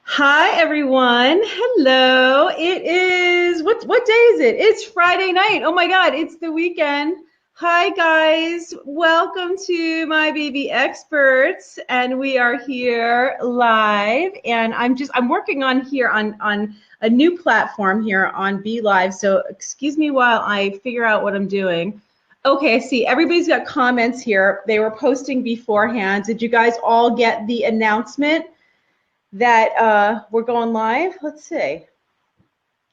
Hi everyone. Hello. It is what day is it? It's Friday night. Oh my God, it's the weekend. Hi guys. Welcome to My Baby Experts, and we are here live, and I'm working on here on a new platform here on Be Live. So excuse me while I figure out what I'm doing. Okay, I see everybody's got comments here. They were posting beforehand. Did you guys all get the announcement that we're going live? Let's see.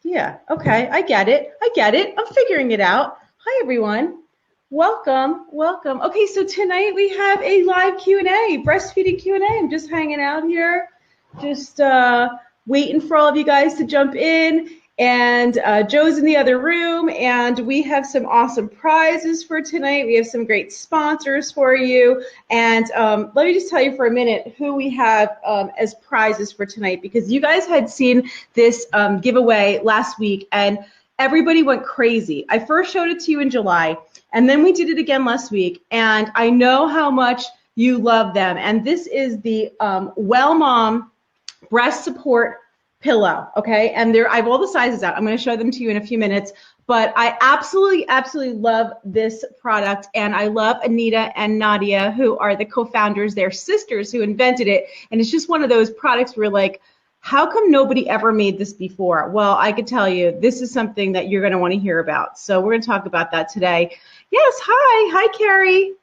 Yeah, okay, I get it. I'm figuring it out. Hi, everyone. Welcome. Okay, so tonight we have a live Q&A, breastfeeding Q&A. I'm just hanging out here, just waiting for all of you guys to jump in. And Joe's in the other room, and we have some awesome prizes for tonight. We have some great sponsors for you. And let me just tell you for a minute who we have as prizes for tonight, because you guys had seen this giveaway last week, and everybody went crazy. I first showed it to you in July, and then we did it again last week, and I know how much you love them. And this is the Well Mom Breast Support Pillow, okay? And I have all the sizes out. I'm going to show them to you in a few minutes, but I absolutely love this product, and I love Anita and Nadia, who are the co-founders. They're sisters who invented it, and it's just one of those products where you're like, how come nobody ever made this before? Well, I could tell you, this is something that you're going to want to hear about. So we're going to talk about that today. Yes, hi, Carrie.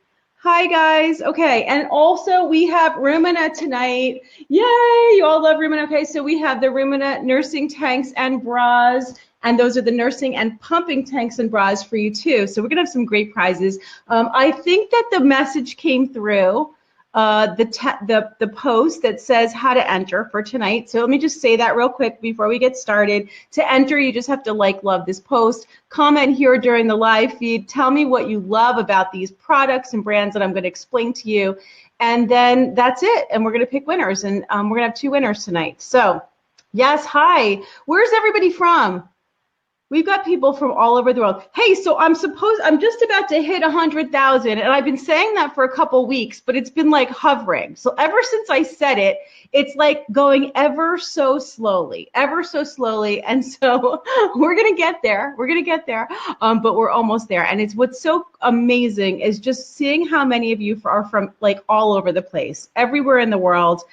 Hi guys. Okay, and also we have Rumina tonight. Yay, you all love Rumina. Okay, so we have the Rumina nursing tanks and bras, and those are the nursing and pumping tanks and bras for you too. So we're gonna have some great prizes. I think that the message came through, the post that says how to enter for tonight. So let me just say that real quick before we get started. To enter, you just have to love this post, comment here during the live feed, tell me what you love about these products and brands that I'm going to explain to you, and then that's it. And we're going to pick winners, and we're going to have 2 winners tonight. So yes, hi. Where's everybody from? We've got people from all over the world. Hey, so I'm just about to hit 100,000, and I've been saying that for a couple weeks, but it's been like hovering. So ever since I said it, it's like going ever so slowly. And so we're going to get there. But we're almost there. And what's so amazing is just seeing how many of you are from like all over the place, everywhere in the world.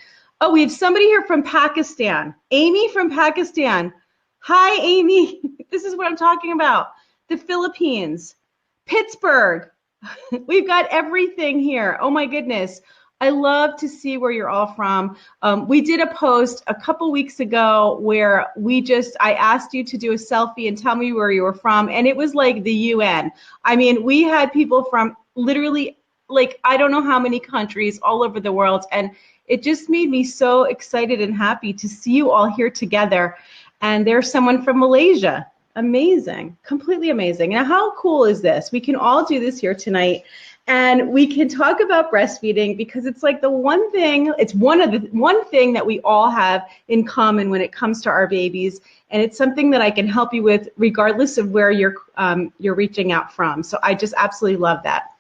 Oh, we have somebody here from Pakistan. Amy from Pakistan. Hi, Amy. This is what I'm talking about. The Philippines, Pittsburgh. We've got everything here. Oh my goodness. I love to see where you're all from. We did a post a couple weeks ago where I asked you to do a selfie and tell me where you were from. And it was like the UN. I mean, we had people from literally like, I don't know how many countries all over the world. And it just made me so excited and happy to see you all here together. And there's someone from Malaysia. Amazing, completely amazing. Now, how cool is this? We can all do this here tonight, and we can talk about breastfeeding because it's like one thing that we all have in common when it comes to our babies, and it's something that I can help you with regardless of where you're reaching out from. So I just absolutely love that.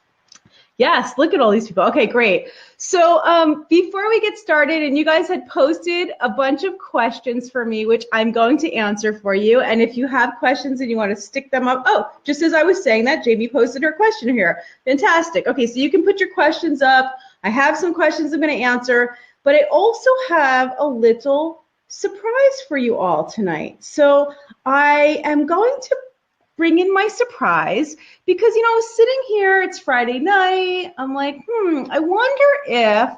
Yes, look at all these people. Okay, great. So before we get started, and you guys had posted a bunch of questions for me, which I'm going to answer for you. And if you have questions and you want to stick them up, oh, just as I was saying that, Jamie posted her question here. Fantastic. Okay, so you can put your questions up. I have some questions I'm going to answer, but I also have a little surprise for you all tonight. So I am going to bring in my surprise because, sitting here, it's Friday night. I'm like, I wonder if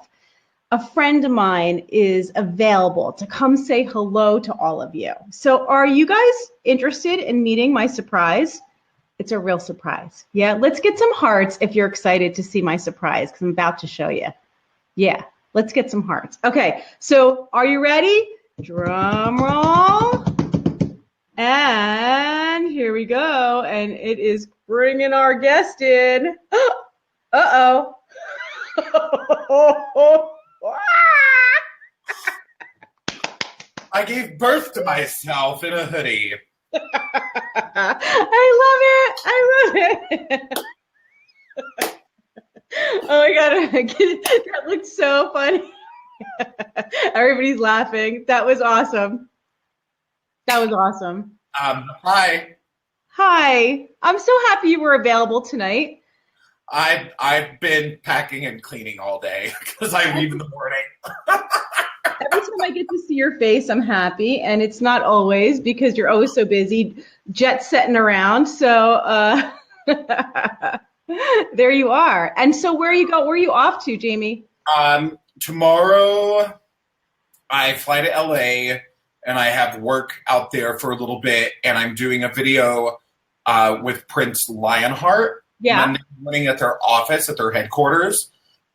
a friend of mine is available to come say hello to all of you. So are you guys interested in meeting my surprise? It's a real surprise. Yeah, let's get some hearts if you're excited to see my surprise because I'm about to show you. Yeah, let's get some hearts. Okay, so are you ready? Drum roll. And here we go, and it is bringing our guest in. Uh-oh. I gave birth to myself in a hoodie. I love it. Oh my God, that looked so funny. Everybody's laughing. That was awesome. That was awesome. Hi. Hi. I'm so happy you were available tonight. I've been packing and cleaning all day because I leave in the morning. Every time I get to see your face, I'm happy, and it's not always because you're always so busy jet setting around. So there you are. And so where are you off to, Jamie? Tomorrow I fly to LA and I have work out there for a little bit, and I'm doing a video with Prince Lionheart Monday morning at their office, at their headquarters.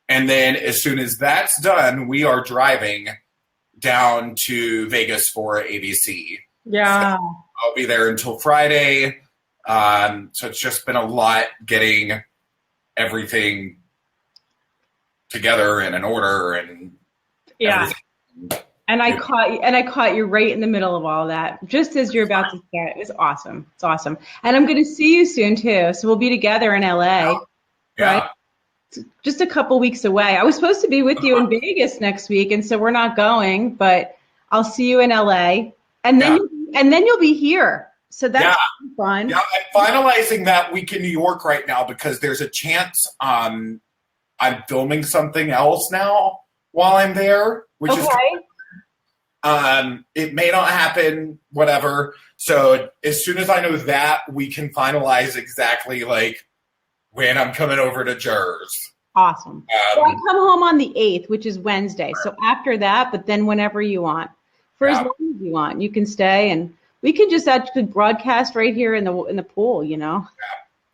And then as soon as that's done, we are driving down to Vegas for ABC. Yeah. So I'll be there until Friday. So it's just been a lot getting everything together and in order and everything. And I caught you right in the middle of all that, just as you're about to start. It was awesome. It's awesome. And I'm going to see you soon too. So we'll be together in LA. Yeah. Right? Just a couple weeks away. I was supposed to be with you in Vegas next week, and so we're not going, but I'll see you in LA. And then you'll be here. So that's fun. Yeah, I'm finalizing that week in New York right now because there's a chance I'm filming something else now while I'm there, which is it may not happen, whatever. So as soon as I know that, we can finalize exactly like when I'm coming over to Jersey. Awesome. So I come home on the 8th, which is Wednesday. So after that, but then whenever you want, for as long as you want, you can stay, and we can just actually broadcast right here in the pool, you know.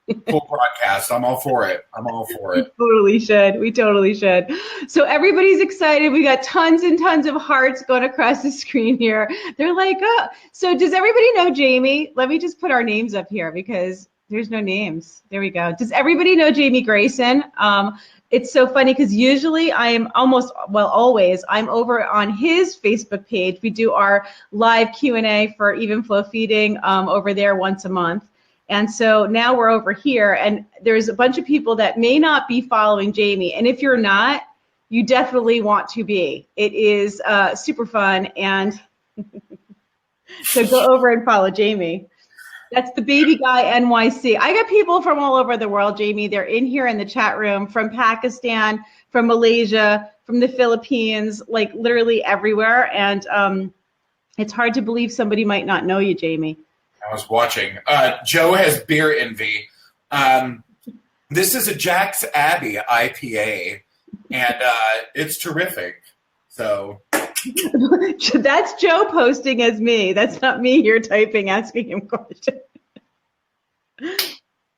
Yeah. Full broadcast. I'm all for it. We totally should. So everybody's excited. We got tons and tons of hearts going across the screen here. They're like, oh. So does everybody know Jamie? Let me just put our names up here because there's no names. There we go. Does everybody know Jamie Grayson? It's so funny because usually I'm always I'm over on his Facebook page. We do our live Q&A for Even Flow Feeding over there once a month. And so now we're over here, and there's a bunch of people that may not be following Jamie. And if you're not, you definitely want to be. It is super fun. And so go over and follow Jamie. That's the Baby Guy NYC. I got people from all over the world, Jamie. They're in here in the chat room from Pakistan, from Malaysia, from the Philippines, like literally everywhere. And it's hard to believe somebody might not know you, Jamie. I was watching. Joe has beer envy. This is a Jack's Abbey IPA, and it's terrific. So that's Joe posting as me. That's not me here typing, asking him questions.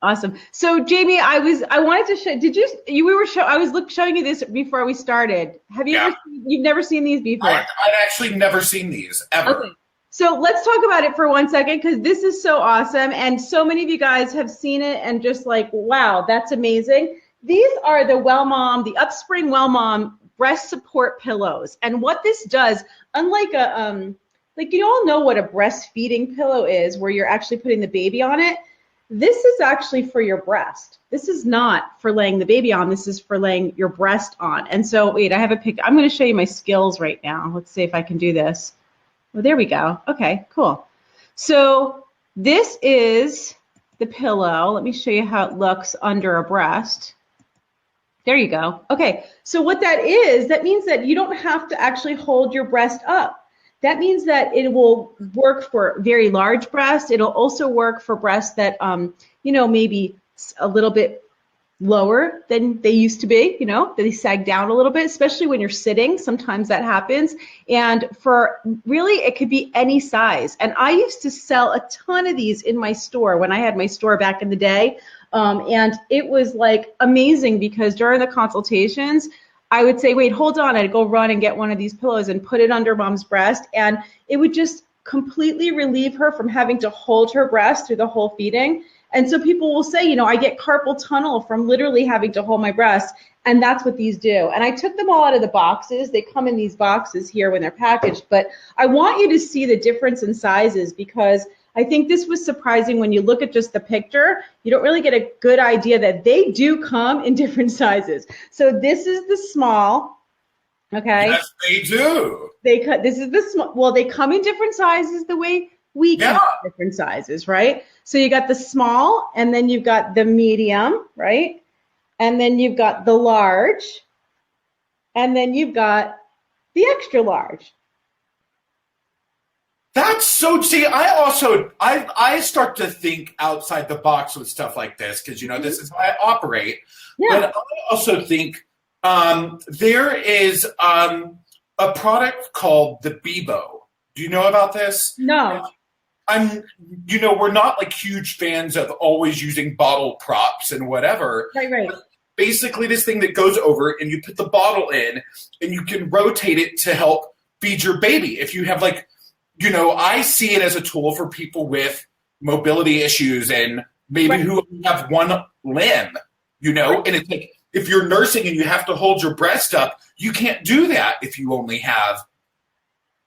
Awesome. So Jamie, I wanted to show. I was showing you this before we started. Have you you've never seen these before? I've actually never seen these ever. Okay. So let's talk about it for 1 second because this is so awesome, and so many of you guys have seen it and just like, wow, that's amazing. These are the Upspring Well Mom breast support pillows, and what this does, unlike like you all know what a breastfeeding pillow is, where you're actually putting the baby on it. This is actually for your breast. This is not for laying the baby on. This is for laying your breast on. And so, wait, I have a picture. I'm going to show you my skills right now. Let's see if I can do this. Well, there we go. Okay, cool. So this is the pillow. Let me show you how it looks under a breast. There you go. Okay, so what that is, that means that you don't have to actually hold your breast up. That means that it will work for very large breasts. It'll also work for breasts that, maybe a little bit lower than they used to be, that they sag down a little bit, especially when you're sitting. Sometimes that happens. And for really, it could be any size. And I used to sell a ton of these in my store when I had my store back in the day. And it was like amazing because during the consultations, I would say, wait, hold on. I'd go run and get one of these pillows and put it under mom's breast. And it would just completely relieve her from having to hold her breast through the whole feeding. And so people will say, I get carpal tunnel from literally having to hold my breast. And that's what these do. And I took them all out of the boxes. They come in these boxes here when they're packaged. But I want you to see the difference in sizes because I think this was surprising when you look at just the picture. You don't really get a good idea that they do come in different sizes. So this is the small. Okay. Yes, they do. This is the small. Well, they come in different sizes the way we come in different sizes, right? So you got the small, and then you've got the medium, right? And then you've got the large, and then you've got the extra large. That's so, see, I start to think outside the box with stuff like this because, this is how I operate. Yeah. But I also think there is a product called the Bebo. Do you know about this? No. We're not like huge fans of always using bottle props and whatever. Right. But basically this thing that goes over and you put the bottle in and you can rotate it to help feed your baby. If you have I see it as a tool for people with mobility issues and maybe who have one limb, and it's like if you're nursing and you have to hold your breast up, you can't do that if you only have,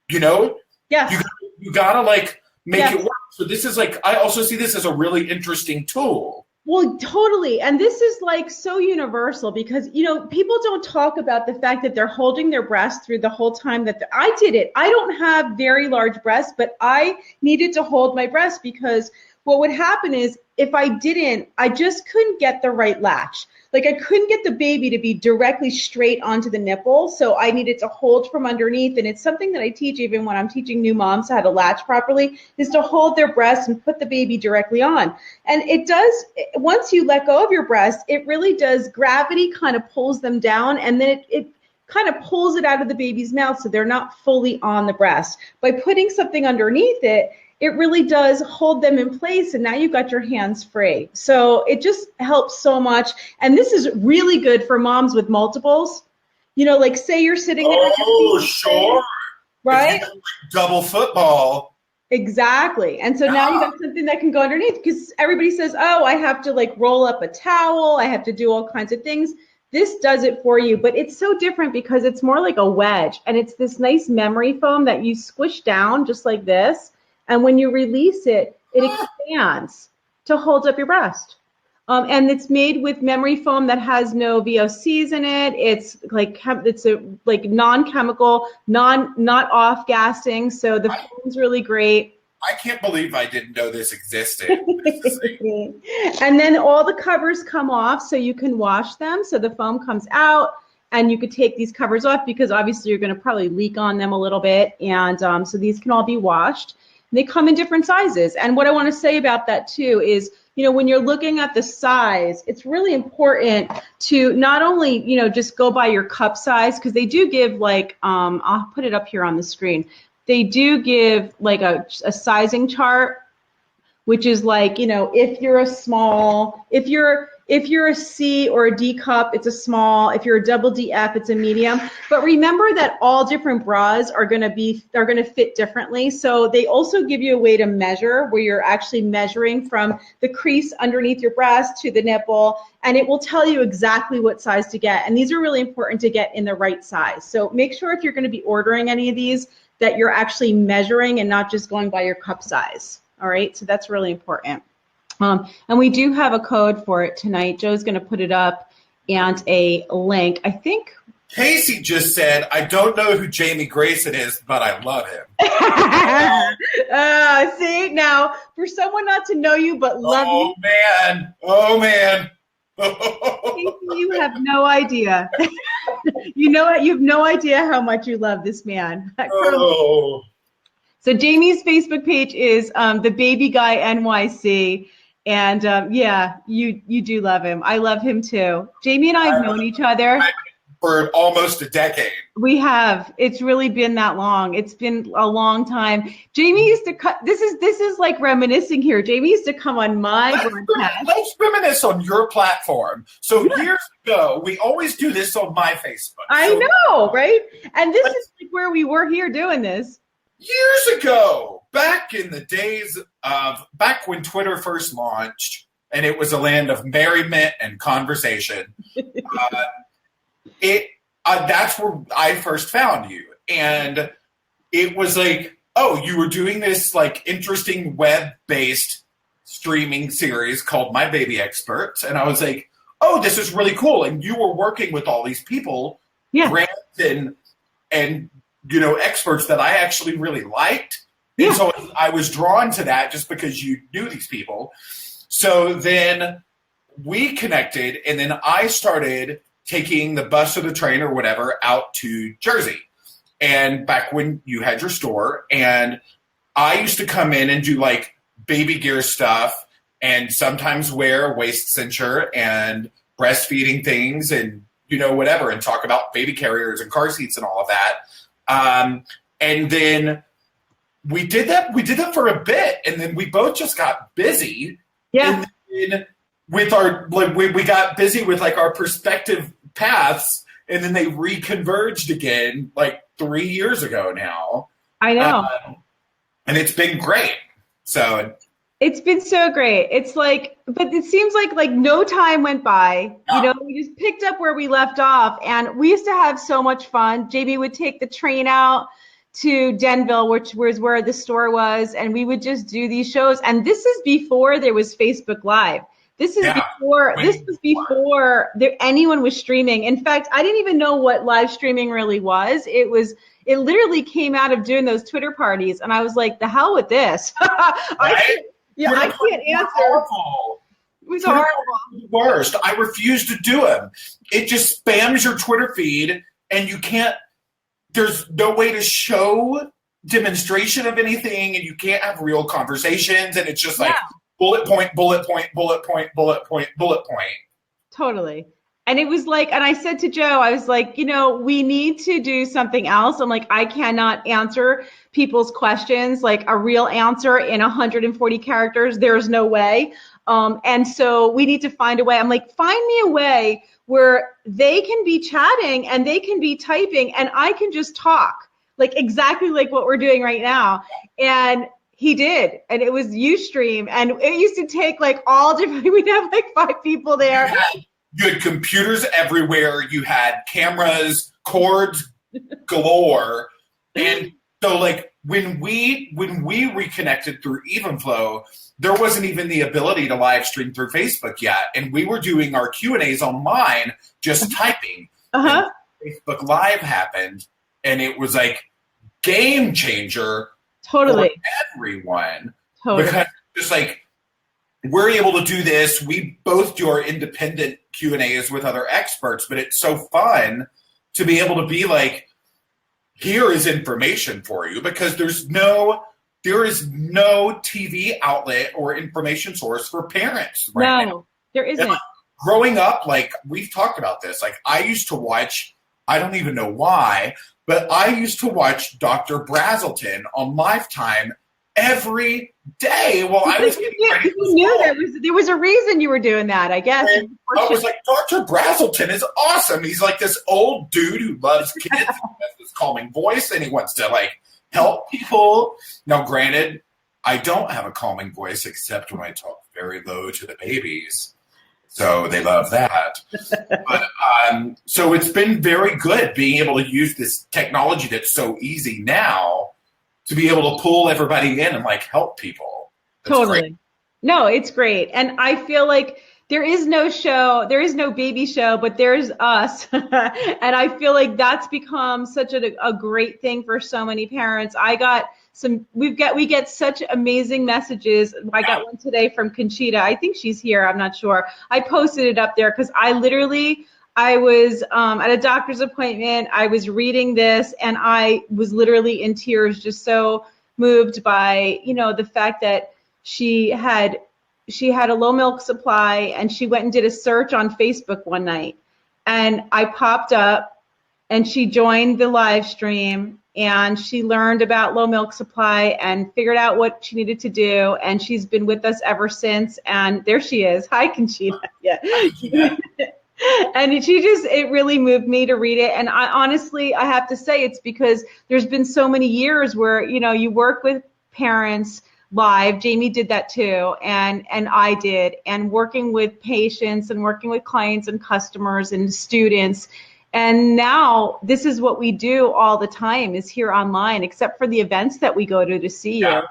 Yes. You gotta make it work. So this is I also see this as a really interesting tool. Well, totally. And this is so universal because, people don't talk about the fact that they're holding their breast through the whole time that I did it. I don't have very large breasts, but I needed to hold my breast because what would happen is if I didn't, I just couldn't get the right latch. I couldn't get the baby to be directly straight onto the nipple. So I needed to hold from underneath. And it's something that I teach even when I'm teaching new moms how to latch properly, is to hold their breast and put the baby directly on. And it does, once you let go of your breast, it really does, gravity kind of pulls them down, and then it kind of pulls it out of the baby's mouth so they're not fully on the breast. By putting something underneath it, it really does hold them in place, and now you've got your hands free. So it just helps so much. And this is really good for moms with multiples. Say you're sitting there. Oh, sure. Right? Double football. Exactly. And so now you got something that can go underneath, because everybody says, oh, I have to roll up a towel. I have to do all kinds of things. This does it for you, but it's so different because it's more like a wedge, and it's this nice memory foam that you squish down just like this. And when you release it, it expands to hold up your breast. And it's made with memory foam that has no VOCs in it. It's a non-chemical, not off-gassing. So the foam's really great. I can't believe I didn't know this existed. And then all the covers come off so you can wash them. So the foam comes out. And you could take these covers off because obviously you're going to probably leak on them a little bit. And so these can all be washed. They come in different sizes. And what I want to say about that too is, when you're looking at the size, it's really important to not only, just go by your cup size, because they do give I'll put it up here on the screen. They do give a sizing chart, which is if you're a small, if you're a C or a D cup, it's a small. If you're a double DF, it's a medium. But remember that all different bras are going to fit differently. So they also give you a way to measure, where you're actually measuring from the crease underneath your breast to the nipple, and it will tell you exactly what size to get. And these are really important to get in the right size. So make sure if you're going to be ordering any of these that you're actually measuring and not just going by your cup size. All right, so that's really important. And we do have a code for it tonight. Joe's going to put it up, and a link. I think Casey just said, I don't know who Jamie Grayson is, but I love him. See, now, for someone not to know you but love you. Oh, man. Casey, you have no idea. You have no idea how much you love this man. Oh. So Jamie's Facebook page is the Baby Guy NYC. And you do love him. I love him too. Jamie and I have known each other for almost a decade. We have. It's really been that long. It's been a long time. Jamie used to cut. This is like reminiscing here. Jamie used to come on my broadcast. Let's reminisce on your platform. So years ago, we always do this on my Facebook. I know, right? And this is like where we were here doing this. Years ago, back in the days of, back when Twitter first launched, and it was a land of merriment and conversation, that's where I first found you. And it was like, oh, you were doing this like interesting web-based streaming series called My Baby Experts. And I was like, oh, this is really cool. And you were working with all these people, grants and and experts that I actually really liked. And so I was drawn to that just because you knew these people. So then we connected, and then I started taking the bus or the train or whatever out to Jersey. And back when you had your store, and I used to come in and do like baby gear stuff and sometimes wear waist cincher and breastfeeding things and, whatever, and talk about baby carriers and car seats and all of that. And then we did that for a bit, and then we both just got busy. Yeah. And then we got busy with like our perspective paths, and then they reconverged again like 3 years ago now. I know. And it's been great. So it's been so great. It's like, but it seems like no time went by. We just picked up where we left off, and we used to have so much fun. Jamie would take the train out to Denville, which was where the store was, and we would just do these shows. And this is before there was Facebook Live. This was before anyone was streaming. In fact, I didn't even know what live streaming really was. It literally came out of doing those Twitter parties, and I was like, the hell with this. I can't answer. It was horrible. The worst. I refuse to do them. It just spams your Twitter feed, and you can't. There's no way to show demonstration of anything, and you can't have real conversations, and it's just like bullet point, bullet point, bullet point, bullet point, bullet point. Totally. And it was like, and I said to Joe, I was like, we need to do something else. I'm like, I cannot answer people's questions, like a real answer in 140 characters. There's no way. And so we need to find a way. I'm like, find me a way where they can be chatting and they can be typing and I can just talk, like exactly like what we're doing right now. And he did. And it was Ustream. And it used to take like all different, we'd have like 5 people there. You had computers everywhere. You had cameras, cords galore. And so like when we reconnected through Evenflow, there wasn't even the ability to live stream through Facebook yet. And we were doing our Q&As online, just typing. Uh-huh. Facebook Live happened, and it was like game changer for everyone. Totally. Because just like we're able to do this. We both do our independent Q&As with other experts, but it's so fun to be able to be like, here is information for you, because there is no TV outlet or information source for parents right now. There isn't. And growing up, like we've talked about this, like I used to watch, I don't even know why, but I used to watch Dr. Brazelton on Lifetime every day while I was getting ready for school. You knew there was a reason you were doing that, I guess. And I was like, Dr. Brazelton is awesome. He's like this old dude who loves kids. He has this calming voice, and he wants to like help people. Now, granted, I don't have a calming voice except when I talk very low to the babies. So they love that. But so it's been very good being able to use this technology that's so easy now to be able to pull everybody in and like help people. That's totally. Great. No, it's great. And I feel like there is no show, there is no baby show, but there's us. And I feel like that's become such a great thing for so many parents. We get such amazing messages. I got one today from Conchita. I think she's here. I'm not sure. I posted it up there because I was at a doctor's appointment. I was reading this and I was literally in tears, just so moved by, the fact that she had a low milk supply, and she went and did a search on Facebook one night, and I popped up and she joined the live stream, and she learned about low milk supply and figured out what she needed to do. And she's been with us ever since. And there she is. Hi, Conchita. Yeah. And it really moved me to read it. And I honestly have to say it's because there's been so many years where, you work with parents live. Jamie did that too. And I did. And working with patients and working with clients and customers and students. And now this is what we do all the time, is here online, except for the events that we go to see you.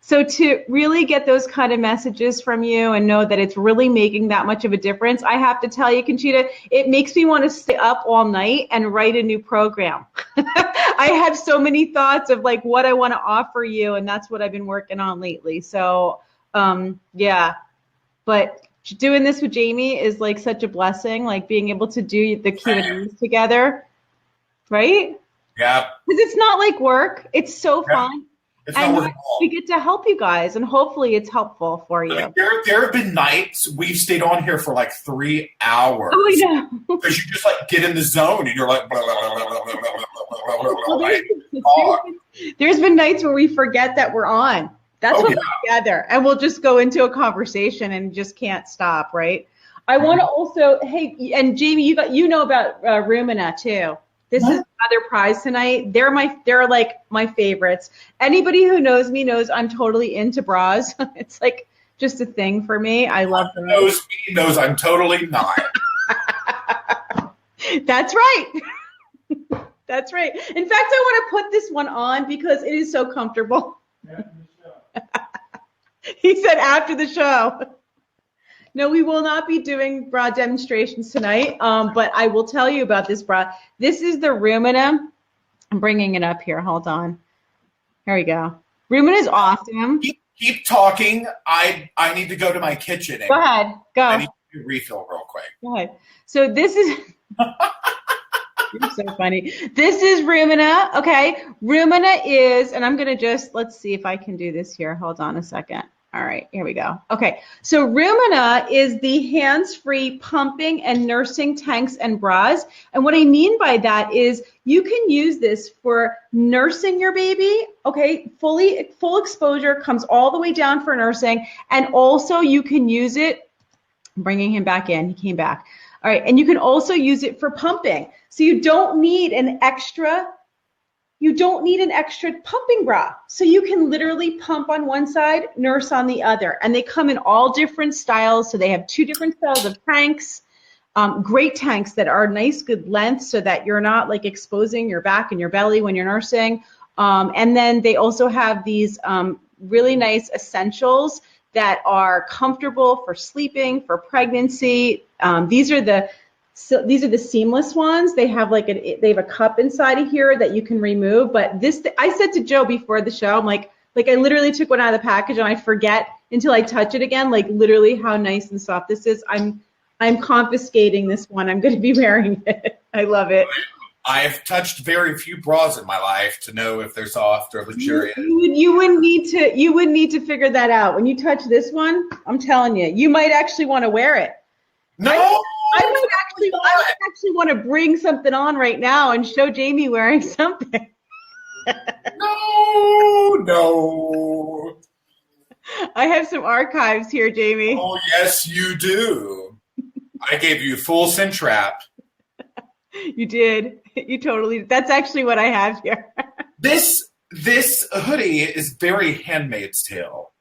So to really get those kind of messages from you and know that it's really making that much of a difference, I have to tell you, Conchita, it makes me want to stay up all night and write a new program. I have so many thoughts of like what I want to offer you, and that's what I've been working on lately. So yeah, but doing this with Jamie is like such a blessing, like being able to do the Q&As together, right? Yeah. Because it's not like work. It's so fun. It's not work at all. We get to help you guys, and hopefully it's helpful for you. I mean, there have been nights we've stayed on here for like 3 hours. Oh, I know. Because you just like get in the zone and you're like, blah, blah, blah, blah, blah, blah, blah, blah, there's been nights where we forget that we're on. That's when we're together, and we'll just go into a conversation and just can't stop, right? I want to also, hey, and Jamie, you know about Rumina too. This is another prize tonight. They're like my favorites. Anybody who knows me knows I'm totally into bras. It's like just a thing for me. I love them. Knows me knows I'm totally not. That's right. That's right. In fact, I want to put this one on because it is so comfortable. After the show. He said after the show. No, we will not be doing bra demonstrations tonight, but I will tell you about this bra. This is the Rumina. I'm bringing it up here. Hold on. Here we go. Rumina is awesome. Keep talking. I need to go to my kitchen. Go ahead. Go. I need to refill real quick. Go ahead. So this is... You're so funny. This is Rumina. Okay. Rumina is, and I'm going to just, let's see if I can do this here. Hold on a second. All right, here we go. Okay, so Rumina is the hands-free pumping and nursing tanks and bras. And what I mean by that is you can use this for nursing your baby. Okay, full exposure, comes all the way down for nursing. And also you can use it, I'm bringing him back in, he came back. All right, and you can also use it for pumping. So you don't need an extra pumping bra. So you can literally pump on one side, nurse on the other. And they come in all different styles. So they have 2 different styles of tanks, great tanks that are nice, good length so that you're not like exposing your back and your belly when you're nursing. And then they also have these really nice essentials that are comfortable for sleeping, for pregnancy. These are the seamless ones. They have a cup inside of here that you can remove. But this, I said to Joe before the show, I'm like I literally took one out of the package and I forget until I touch it again, like literally how nice and soft this is. I'm confiscating this one. I'm going to be wearing it. I love it. I've touched very few bras in my life to know if they're soft or luxurious. You would need to figure that out. When you touch this one, I'm telling you, you might actually want to wear it. No. I might actually want to bring something on right now and show Jamie wearing something. No. I have some archives here, Jamie. Oh, yes, you do. I gave you full cinch wrap. You did. You totally. That's actually what I have here. This hoodie is very Handmaid's Tale.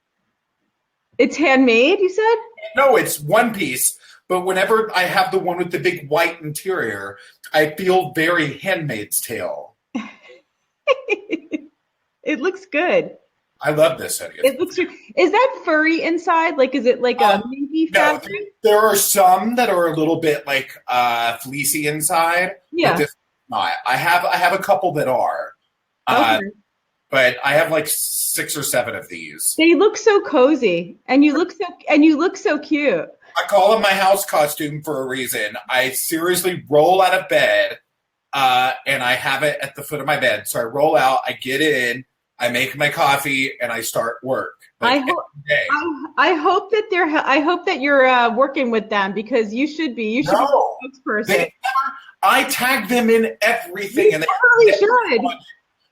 It's handmade, you said? No, it's one piece. But whenever I have the one with the big white interior, I feel very Handmaid's Tale. It looks good. I love this hoodie. It looks. Is that furry inside? Like, is it like a minky fabric? No, there are some that are a little bit like fleecy inside. Yeah. But this is not. I have a couple that are. Okay. But I have like 6 or 7 of these. They look so cozy, and you look so cute. I call it my house costume for a reason. I seriously roll out of bed, and I have it at the foot of my bed. So I roll out, I get in, I make my coffee, and I start work. I hope that you're working with them because you should be. You should be a spokesperson. I tag them in everything, and they should.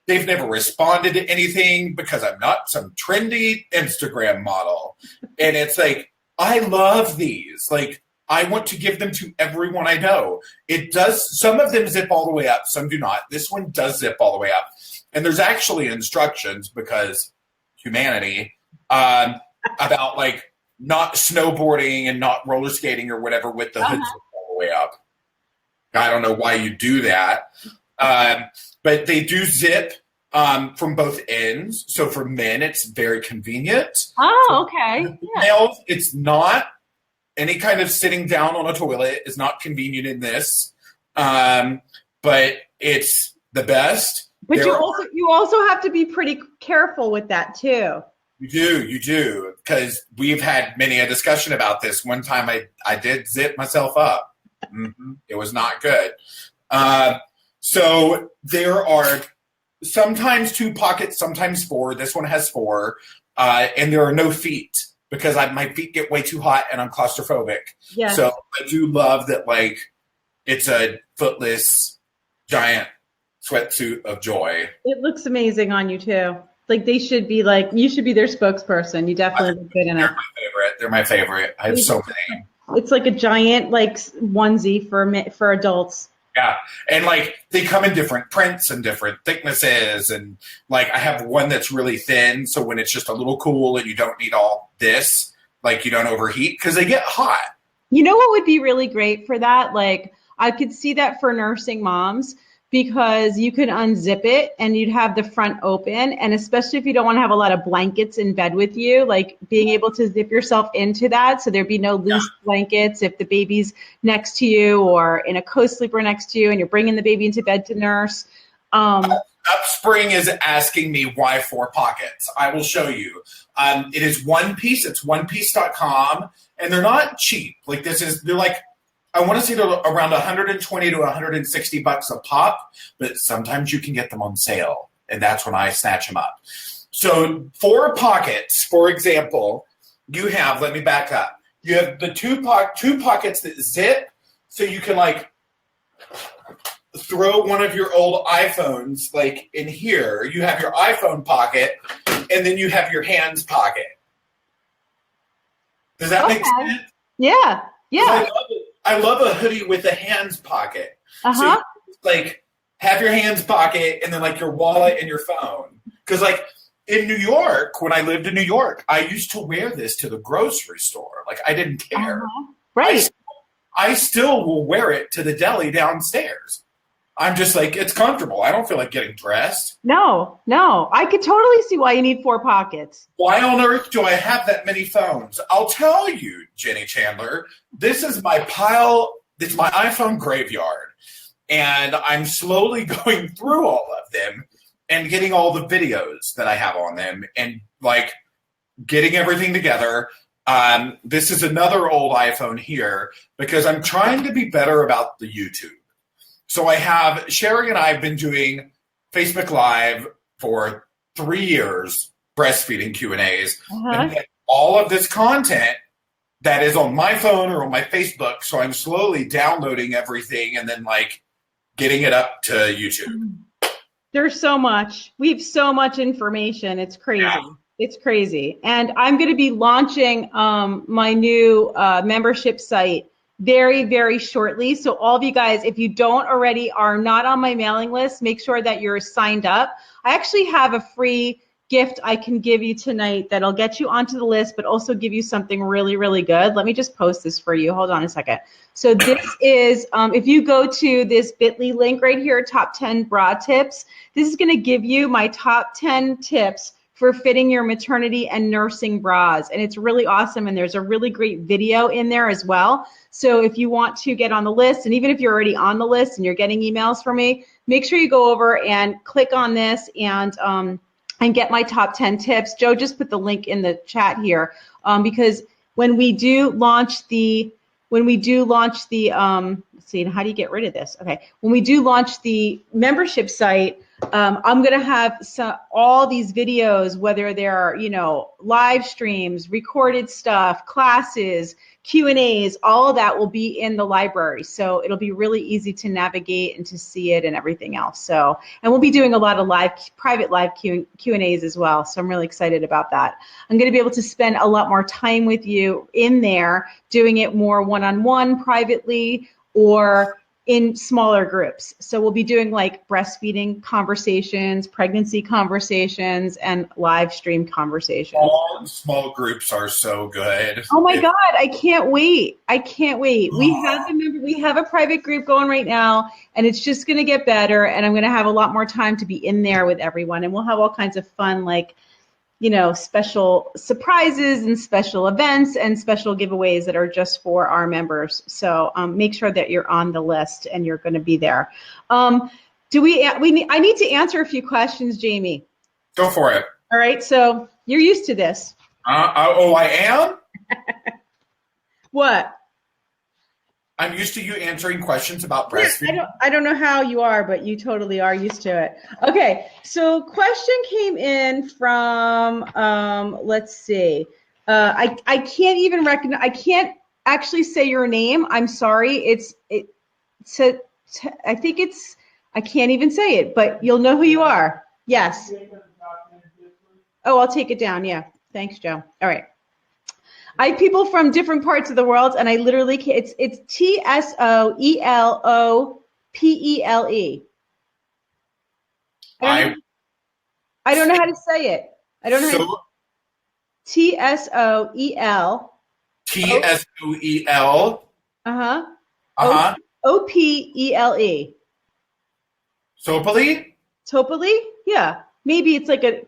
They've never responded to anything because I'm not some trendy Instagram model, and it's like. I love these. Like, I want to give them to everyone I know. It does. Some of them zip all the way up. Some do not. This one does zip all the way up. And there's actually instructions because humanity about like not snowboarding and not roller skating or whatever with the hood all the way up. I don't know why you do that. But they do zip. from both ends. So for men, it's very convenient. Oh, okay. For males, it's not. Any kind of sitting down on a toilet is not convenient in this, but it's the best. But you also have to be pretty careful with that too. You do, because we've had many a discussion about this. One time I did zip myself up. It was not good. So there are sometimes 2 pockets, sometimes 4. This one has 4, and there are no feet because my feet get way too hot and I'm claustrophobic. Yes. So I do love that, like, it's a footless giant sweatsuit of joy. It looks amazing on you too. Like you should be their spokesperson. You definitely look good in it. They're my favorite. I have so many. It's like a giant onesie for adults. Yeah, and like they come in different prints and different thicknesses, and like I have one that's really thin, so when it's just a little cool and you don't need all this, like you don't overheat because they get hot. You know what would be really great for that? Like I could see that for nursing moms, because you could unzip it and you'd have the front open, and especially if you don't want to have a lot of blankets in bed with you, like being able to zip yourself into that so there'd be no loose blankets if the baby's next to you or in a co-sleeper next to you and you're bringing the baby into bed to nurse. Upspring is asking me why 4 pockets. I will show you. It is one piece. It's onepiece.com, and they're not cheap. Like they're like, I want to say they're around $120 to $160 a pop, but sometimes you can get them on sale, and that's when I snatch them up. So 4 pockets, for example, you have, let me back up. You have the two pockets that zip, so you can like throw one of your old iPhones like in here. You have your iPhone pocket, and then you have your hands pocket. Does that make sense? Yeah. Yeah. I love a hoodie with a hands pocket. So you, like, have your hands pocket and then like your wallet and your phone. Because like in New York, when I lived in New York, I used to wear this to the grocery store. Like I didn't care. Right. I still will wear it to the deli downstairs. I'm just like, it's comfortable. I don't feel like getting dressed. No. I could totally see why you need 4 pockets. Why on earth do I have that many phones? I'll tell you, Jenny Chandler, this is my pile. It's my iPhone graveyard. And I'm slowly going through all of them and getting all the videos that I have on them and like getting everything together. This is another old iPhone here because I'm trying to be better about the YouTube. So I have, Shari and I have been doing Facebook Live for 3 years, breastfeeding Q&As, and all of this content that is on my phone or on my Facebook. So I'm slowly downloading everything and then like getting it up to YouTube. There's so much. We have so much information. It's crazy. Yeah. It's crazy. And I'm going to be launching my new membership site very, very shortly. So all of you guys, if you don't already are not on my mailing list, make sure that you're signed up. I actually have a free gift I can give you tonight that'll get you onto the list, but also give you something really, really good. Let me just post this for you. Hold on a second. So this is, if you go to this bit.ly link right here, top 10 bra tips, this is going to give you my top 10 tips for fitting your maternity and nursing bras. And it's really awesome. And there's a really great video in there as well. So if you want to get on the list, and even if you're already on the list and you're getting emails from me, make sure you go over and click on this and get my top 10 tips. Joe just put the link in the chat here because when we do launch the, let's see, how do you get rid of this? Okay, when we do launch the membership site, I'm going to have all these videos, whether they're, live streams, recorded stuff, classes, Q&As, all of that will be in the library. So it'll be really easy to navigate and to see it and everything else. So, and we'll be doing a lot of private live Q&As as well. So I'm really excited about that. I'm going to be able to spend a lot more time with you in there, doing it more one-on-one privately or in smaller groups. So we'll be doing like breastfeeding conversations, pregnancy conversations, and live stream conversations. All small groups are so good. Oh my God, I can't wait. I can't wait. We have a private group going right now, and it's just going to get better, and I'm going to have a lot more time to be in there with everyone, and we'll have all kinds of fun, like, special surprises and special events and special giveaways that are just for our members. So make sure that you're on the list and you're going to be there. I need to answer a few questions, Jamie. Go for it. All right. So you're used to this. I am? What? I'm used to you answering questions about breastfeeding. I don't know how you are, but you totally are used to it. Okay, so question came in from, let's see. I can't even recognize, I can't actually say your name. I'm sorry. I can't even say it, but you'll know who you are. Yes. Oh, I'll take it down. Yeah. Thanks, Joe. All right. I have people from different parts of the world, and I literally can't. It's TSOELOPELE. I don't know how to say it. I don't know. How TSOEL. TSOEL. OPELE. Sopali? Topoli? Yeah. Maybe it's like a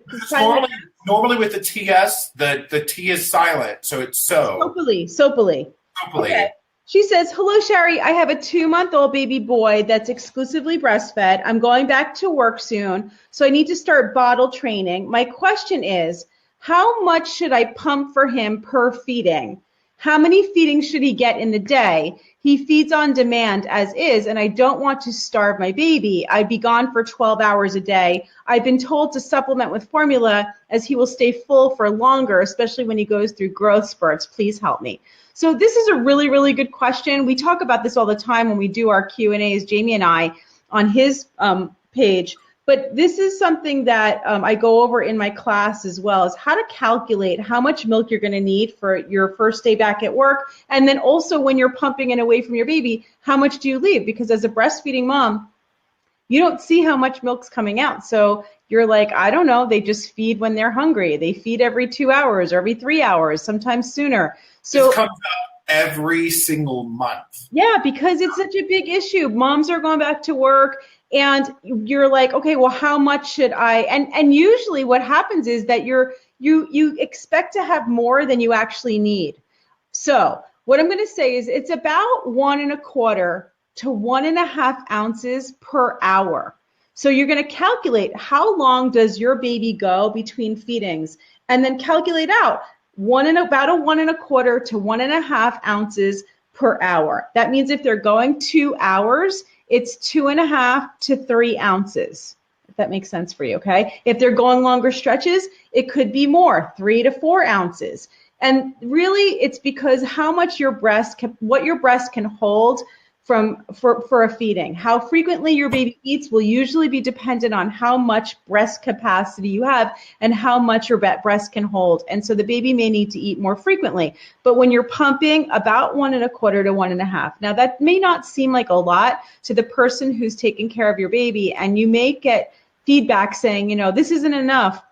normally with the TS, the T is silent, so it's so. Sopali. Okay. She says, hello, Shari. I have a 2-month-old baby boy that's exclusively breastfed. I'm going back to work soon, so I need to start bottle training. My question is, how much should I pump for him per feeding? How many feedings should he get in the day? He feeds on demand as is, and I don't want to starve my baby. I'd be gone for 12 hours a day. I've been told to supplement with formula as he will stay full for longer, especially when he goes through growth spurts. Please help me. So this is a really, really good question. We talk about this all the time when we do our Q&As, Jamie and I, on his page. But this is something that I go over in my class as well, is how to calculate how much milk you're going to need for your first day back at work. And then also when you're pumping it away from your baby, how much do you leave? Because as a breastfeeding mom, you don't see how much milk's coming out. So you're like, I don't know, they just feed when they're hungry. They feed every 2 hours or every 3 hours, sometimes sooner. So this comes up every single month. Yeah, because it's such a big issue. Moms are going back to work. And you're like, okay, well, how much should I? And usually what happens is that you expect to have more than you actually need. So what I'm going to say is it's about 1.25 to 1.5 ounces per hour. So you're going to calculate how long does your baby go between feedings, and then calculate out about 1.25 to 1.5 ounces per hour. That means if they're going 2 hours, it's 2.5 to 3 ounces, if that makes sense for you, okay? If they're going longer stretches, it could be more, 3 to 4 ounces. And really, it's because how much what your breast can hold for a feeding. How frequently your baby eats will usually be dependent on how much breast capacity you have and how much your breast can hold. And so the baby may need to eat more frequently. But when you're pumping, about 1.25 to 1.5. Now that may not seem like a lot to the person who's taking care of your baby, and you may get feedback saying, this isn't enough.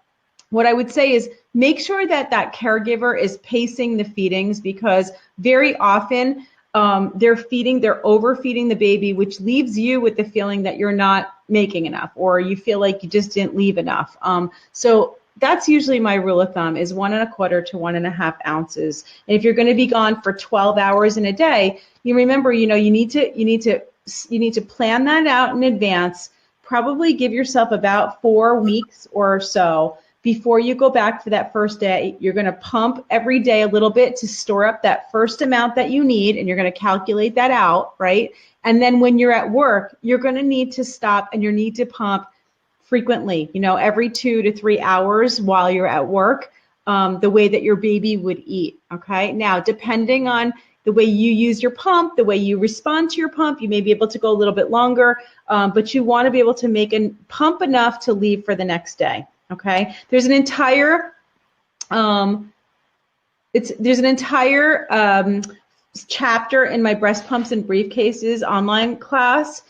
What I would say is make sure that caregiver is pacing the feedings, because very often they're overfeeding the baby, which leaves you with the feeling that you're not making enough, or you feel like you just didn't leave enough. So that's usually my rule of thumb, is 1.25 to 1.5 ounces. And if you're going to be gone for 12 hours in a day, you remember, you need to plan that out in advance. Probably give yourself about 4 weeks or so before you go back for that first day. You're going to pump every day a little bit to store up that first amount that you need, and you're going to calculate that out, right? And then when you're at work, you're going to need to stop, and you need to pump frequently, every 2 to 3 hours while you're at work, the way that your baby would eat, okay? Now, depending on the way you use your pump, the way you respond to your pump, you may be able to go a little bit longer, but you want to be able to make a pump enough to leave for the next day. Okay, there's an entire chapter in my breast pumps and briefcases online class,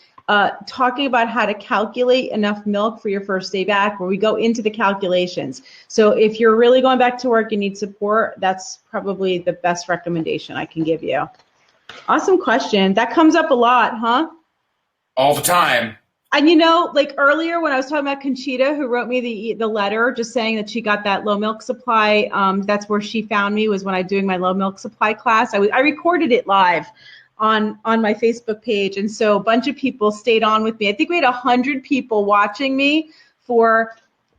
talking about how to calculate enough milk for your first day back, where we go into the calculations. So if you're really going back to work and need support, that's probably the best recommendation I can give you. Awesome question. That comes up a lot, huh? All the time. And like earlier when I was talking about Conchita, who wrote me the letter just saying that she got that low milk supply, that's where she found me, was when I was doing my low milk supply class. I recorded it live on my Facebook page. And so a bunch of people stayed on with me. I think we had 100 people watching me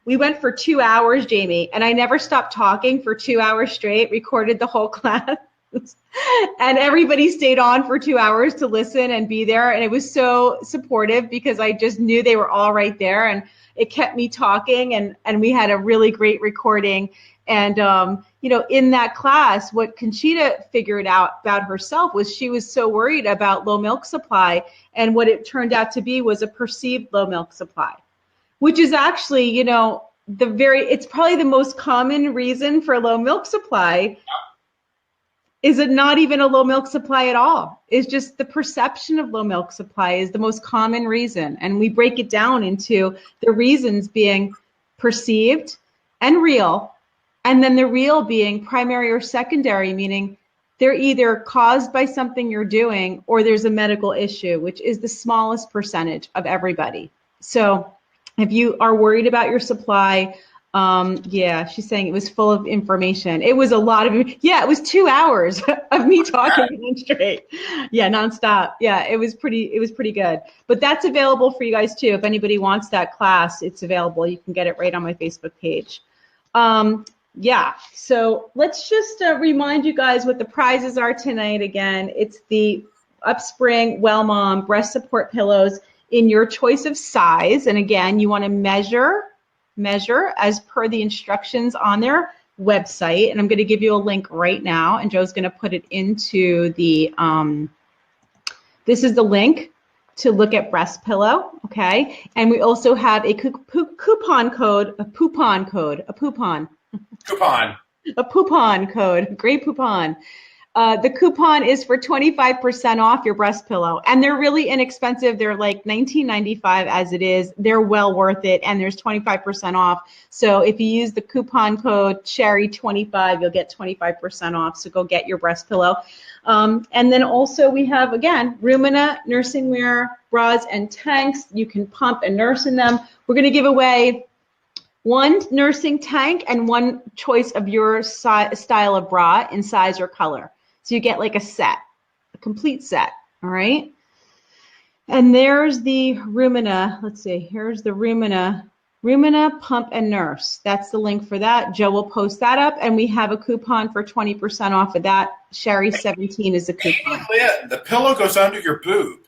we went for 2 hours, Jamie, and I never stopped talking for 2 hours straight, recorded the whole class. And everybody stayed on for 2 hours to listen and be there. And it was so supportive because I just knew they were all right there. And it kept me talking. And we had a really great recording. And, in that class, what Conchita figured out about herself was she was so worried about low milk supply. And what it turned out to be was a perceived low milk supply, which is actually, it's probably the most common reason for low milk supply. Is it not even a low milk supply at all? It's just the perception of low milk supply is the most common reason. And we break it down into the reasons being perceived and real. And then the real being primary or secondary, meaning they're either caused by something you're doing or there's a medical issue, which is the smallest percentage of everybody. So if you are worried about your supply, she's saying it was full of information. It was a lot of, it was 2 hours of me talking straight. Yeah, nonstop. Yeah, it was pretty good. But that's available for you guys too. If anybody wants that class, it's available. You can get it right on my Facebook page. So let's just remind you guys what the prizes are tonight. Again, it's the Upspring Well Mom breast support pillows in your choice of size. And again, you want to measure as per the instructions on their website. And I'm going to give you a link right now. And Joe's going to put it into the, this is the link to look at breast pillow. Okay. And we also have a coupon code, a poupon code. Great poupon. The coupon is for 25% off your breast pillow, and they're really inexpensive. They're like $19.95 as it is. They're well worth it, and there's 25% off. So if you use the coupon code Shari25, you'll get 25% off. So go get your breast pillow. And then also we have, again, Rumina nursing wear bras and tanks. You can pump and nurse in them. We're going to give away one nursing tank and one choice of your style of bra in size or color. So you get like a complete set, all right? And there's the Rumina. Let's see, here's the Rumina Pump and Nurse. That's the link for that. Joe will post that up, and we have a coupon for 20% off of that. Shari17 is the coupon. The pillow goes under your boob.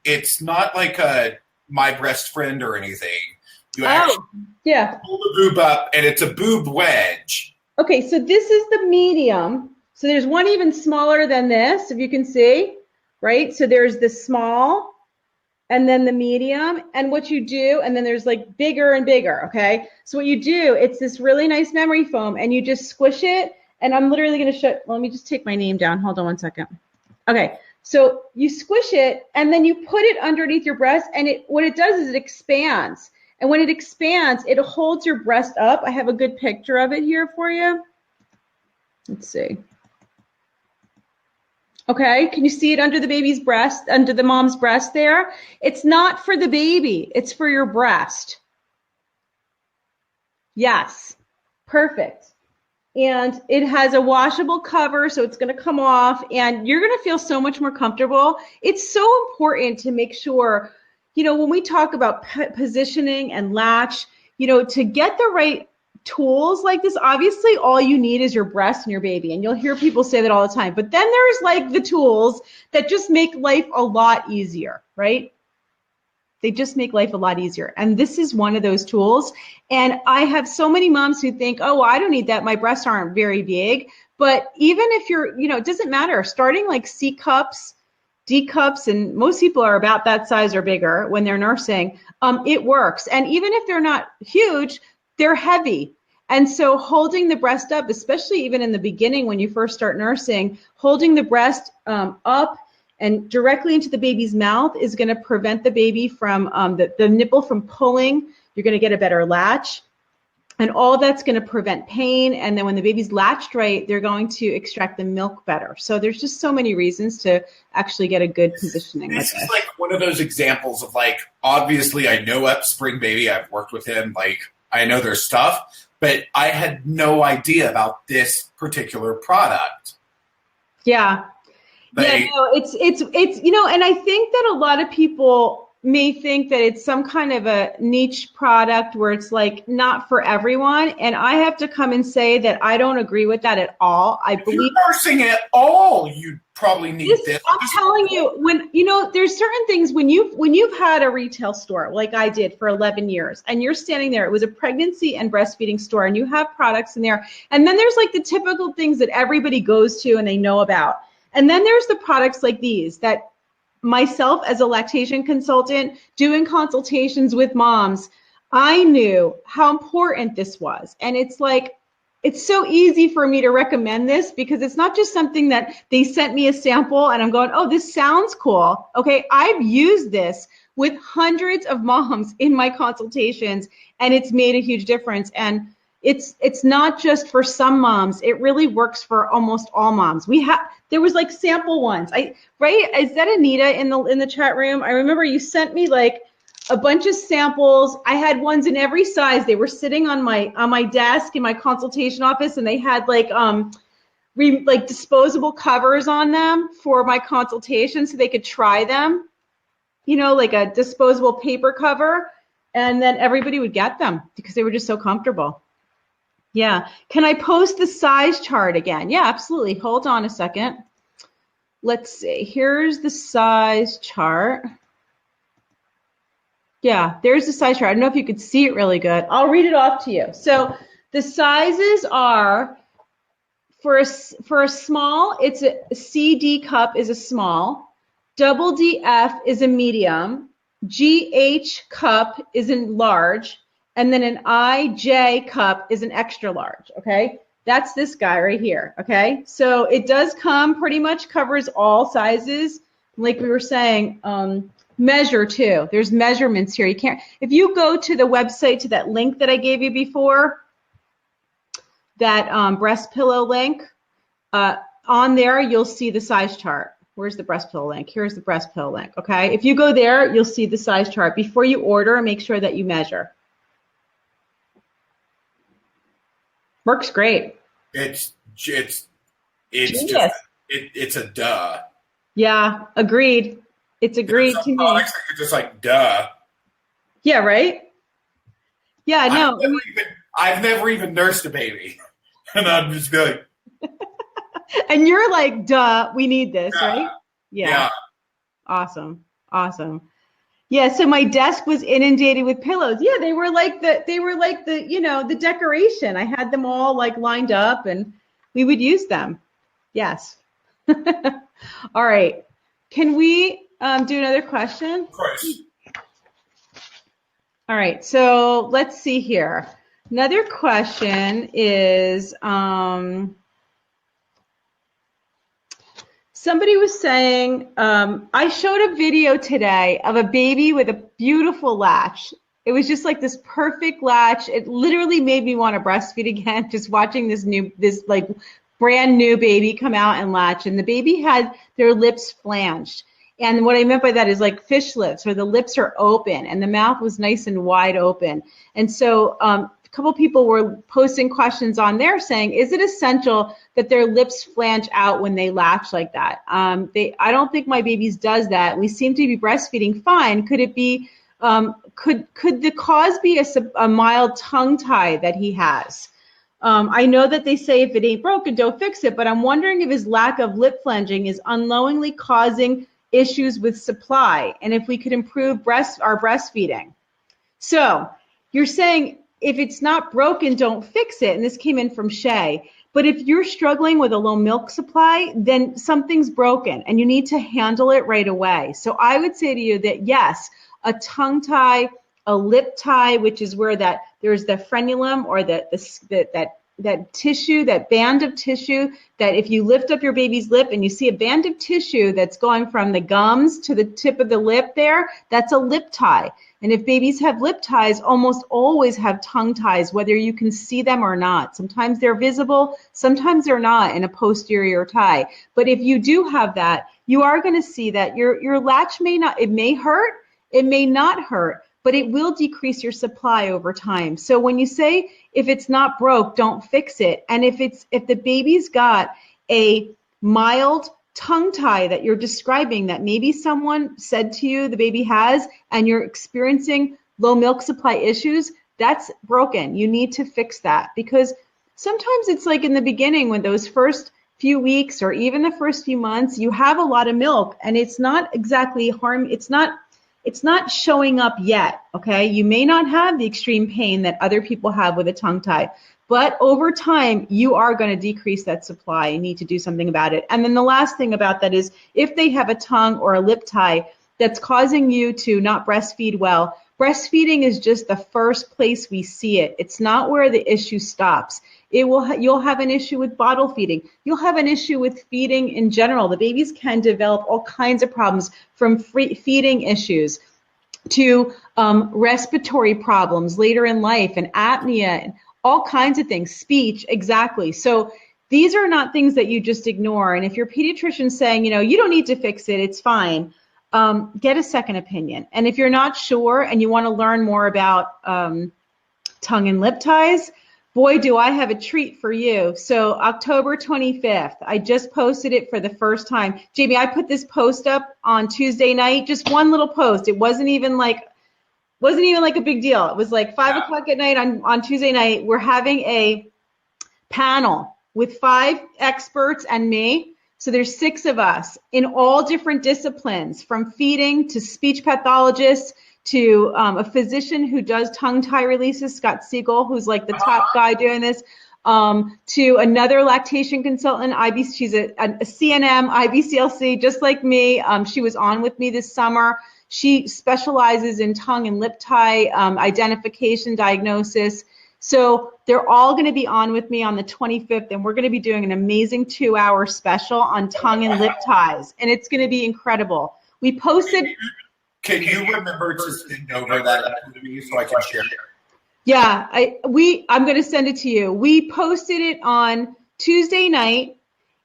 It's not like a My Breast Friend or anything. You actually pull the boob up, and it's a boob wedge. Okay, so this is the medium. So there's one even smaller than this, if you can see, right? So there's the small, and then the medium, and what you do, and then there's like bigger and bigger, okay? So what you do, it's this really nice memory foam, and you just squish it, and I'm literally going to show, let me just take my name down. Hold on one second. Okay, so you squish it, and then you put it underneath your breast, and what it does is it expands. And when it expands, it holds your breast up. I have a good picture of it here for you. Let's see. Okay, can you see it under the baby's breast, under the mom's breast there? It's not for the baby, it's for your breast. Yes, perfect. And it has a washable cover, so it's going to come off, and you're going to feel so much more comfortable. It's so important to make sure, when we talk about positioning and latch, to get the right tools like this, obviously all you need is your breast and your baby. And you'll hear people say that all the time. But then there's like the tools that just make life a lot easier, right? They just make life a lot easier. And this is one of those tools. And I have so many moms who think, oh, I don't need that. My breasts aren't very big. But even if you're, it doesn't matter. Starting like C cups, D cups, and most people are about that size or bigger when they're nursing, it works. And even if they're not huge, they're heavy. And so holding the breast up, especially even in the beginning when you first start nursing, holding the breast up and directly into the baby's mouth is going to prevent the baby from the nipple from pulling. You're going to get a better latch. And all that's going to prevent pain. And then when the baby's latched right, they're going to extract the milk better. So there's just so many reasons to actually get a good positioning. This is like one of those examples of like, obviously I know Upspring Baby. I've worked with him. Like I know their stuff, but I had no idea about this particular product. Yeah. Yeah, no, it's, you know, and I think that a lot of people may think that it's some kind of a niche product where it's like not for everyone. And I have to come and say that I don't agree with that at all. I believe you're nursing at all, you probably need this. I'm telling you, when you know, there's certain things when you've had a retail store like I did for 11 years, and you're standing there, it was a pregnancy and breastfeeding store, and you have products in there, and then there's like the typical things that everybody goes to and they know about, and then there's the products like these that myself as a lactation consultant doing consultations with moms, I knew how important this was. And it's like, it's so easy for me to recommend this because it's not just something that they sent me a sample and I'm going, oh, this sounds cool. Okay, I've used this with hundreds of moms in my consultations and it's made a huge difference. And it's not just for some moms. It really works for almost all moms. There was like sample ones. Right? Is that Anita in the chat room? I remember you sent me like a bunch of samples. I had ones in every size. They were sitting on my desk in my consultation office, and they had like disposable covers on them for my consultation so they could try them. You know, like a disposable paper cover, and then everybody would get them because they were just so comfortable. Yeah. Can I post the size chart again? Yeah, absolutely. Hold on a second. Let's see. Here's the size chart. Yeah, there's the size chart. I don't know if you could see it really good. I'll read it off to you. So the sizes are for a small, it's a CD cup is a small, double DF is a medium, GH cup is a large, and then an IJ cup is an extra large, okay? That's this guy right here, okay? So it does come, pretty much covers all sizes. Like we were saying, measure too. There's measurements here. You can't, if you go to the website, to that link that I gave you before, that breast pillow link, on there you'll see the size chart. Where's the breast pillow link? Here's the breast pillow link, okay? If you go there, you'll see the size chart. Before you order, make sure that you measure. Works great. It's just it's a duh. Yeah, agreed. It's agreed to me. Products that you're just like duh. Yeah, right. Yeah, no. I've never even nursed a baby, and I'm just going. And you're like, duh, we need this, yeah. Right? Yeah. Awesome. Yeah, so my desk was inundated with pillows. Yeah, they were like the you know, the decoration. I had them all like lined up and we would use them. Yes. All right. Can we do another question? Of course. All right. So let's see here. Another question is, somebody was saying, I showed a video today of a baby with a beautiful latch. It was just like this perfect latch. It literally made me want to breastfeed again, just watching this like brand new baby come out and latch. And the baby had their lips flanged. And what I meant by that is like fish lips, where the lips are open and the mouth was nice and wide open. And so a couple people were posting questions on there saying, is it essential that their lips flange out when they latch like that? I don't think my baby's does that. We seem to be breastfeeding fine. Could it be, could the cause be a mild tongue tie that he has? I know that they say if it ain't broken, don't fix it, but I'm wondering if his lack of lip flanging is unknowingly causing issues with supply, and if we could improve our breastfeeding. So you're saying if it's not broken, don't fix it. And this came in from Shay. But if you're struggling with a low milk supply, then something's broken and you need to handle it right away. So I would say to you that yes, a tongue tie a lip tie, which is where there's the frenulum or that tissue, that band of tissue, that if you lift up your baby's lip and you see a band of tissue that's going from the gums to the tip of the lip there, that's a lip tie. And if babies have lip ties, almost always have tongue ties, whether you can see them or not. Sometimes they're visible, sometimes they're not in a posterior tie. But if you do have that, you are going to see that your latch it may hurt, it may not hurt, but it will decrease your supply over time. So when you say, if it's not broke, don't fix it. And if the baby's got a mild tongue tie that you're describing, that maybe someone said to you the baby has, and you're experiencing low milk supply issues, that's broken. You need to fix that, because sometimes it's like in the beginning, when those first few weeks or even the first few months, you have a lot of milk and it's not exactly it's not showing up yet, okay? You may not have the extreme pain that other people have with a tongue tie, but over time, you are going to decrease that supply. You need to do something about it. And then the last thing about that is, if they have a tongue or a lip tie that's causing you to not breastfeed well, breastfeeding is just the first place we see it. It's not where the issue stops. You'll have an issue with bottle feeding. You'll have an issue with feeding in general. The babies can develop all kinds of problems, from feeding issues to respiratory problems later in life, and apnea, and all kinds of things, speech, exactly. So these are not things that you just ignore. And if your pediatrician's saying, you don't need to fix it, it's fine, get a second opinion. And if you're not sure and you want to learn more about tongue and lip ties, boy, do I have a treat for you. So October 25th, I just posted it for the first time. Jamie, I put this post up on Tuesday night, just one little post. It wasn't even like a big deal. It was like 5 o'clock at night on Tuesday night. We're having a panel with 5 experts and me. So there's 6 of us in all different disciplines, from feeding to speech pathologists, to a physician who does tongue tie releases, Scott Siegel, who's like the top guy doing this, to another lactation consultant, she's a CNM, IBCLC, just like me. She was on with me this summer. She specializes in tongue and lip tie identification, diagnosis. So they're all going to be on with me on the 25th, and we're going to be doing an amazing 2-hour special on tongue and lip ties, and it's going to be incredible. We posted... Can you remember to send over that to me so I can share it? Yeah, I'm going to send it to you. We posted it on Tuesday night,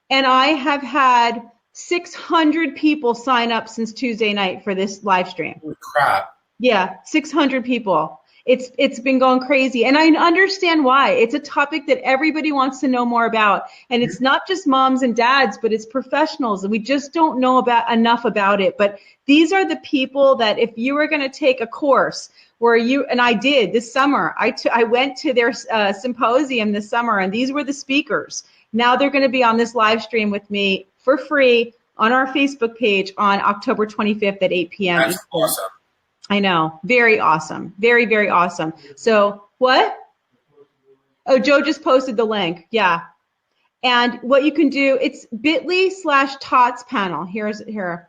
and I have had 600 people sign up since Tuesday night for this live stream. Holy crap. Yeah, 600 people. It's been going crazy, and I understand why. It's a topic that everybody wants to know more about, and it's not just moms and dads, but it's professionals, and we just don't know enough about it. But these are the people that, if you were going to take a course where and I did this summer, I went to their symposium this summer, and these were the speakers. Now they're going to be on this live stream with me for free on our Facebook page on October 25th at 8 p.m. That's awesome. I know. Very awesome. Very, very awesome. So what? Oh, Joe just posted the link. Yeah. And what you can do, it's bit.ly/TOTS panel. Here.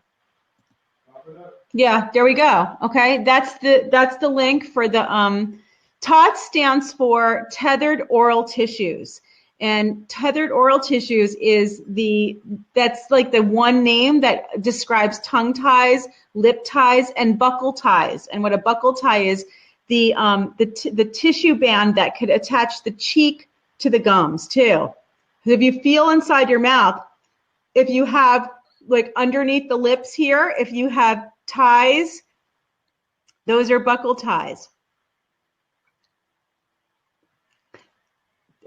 Yeah, there we go. Okay. That's the link for the TOTS stands for tethered oral tissues. And tethered oral tissues that's like the one name that describes tongue ties, lip ties, and buccal ties. And what a buccal tie is, the tissue band that could attach the cheek to the gums too. If you feel inside your mouth, if you have like underneath the lips here, if you have ties, those are buccal ties.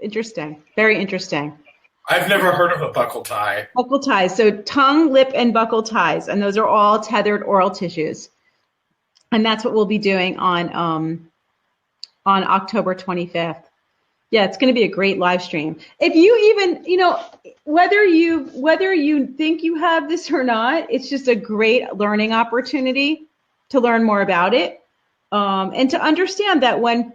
Interesting. Very interesting. I've never heard of a buccal tie. Buccal ties. So tongue, lip, and buccal ties. And those are all tethered oral tissues. And that's what we'll be doing on October 25th. Yeah, it's going to be a great live stream. If you even, whether you think you have this or not, it's just a great learning opportunity to learn more about it. And to understand that when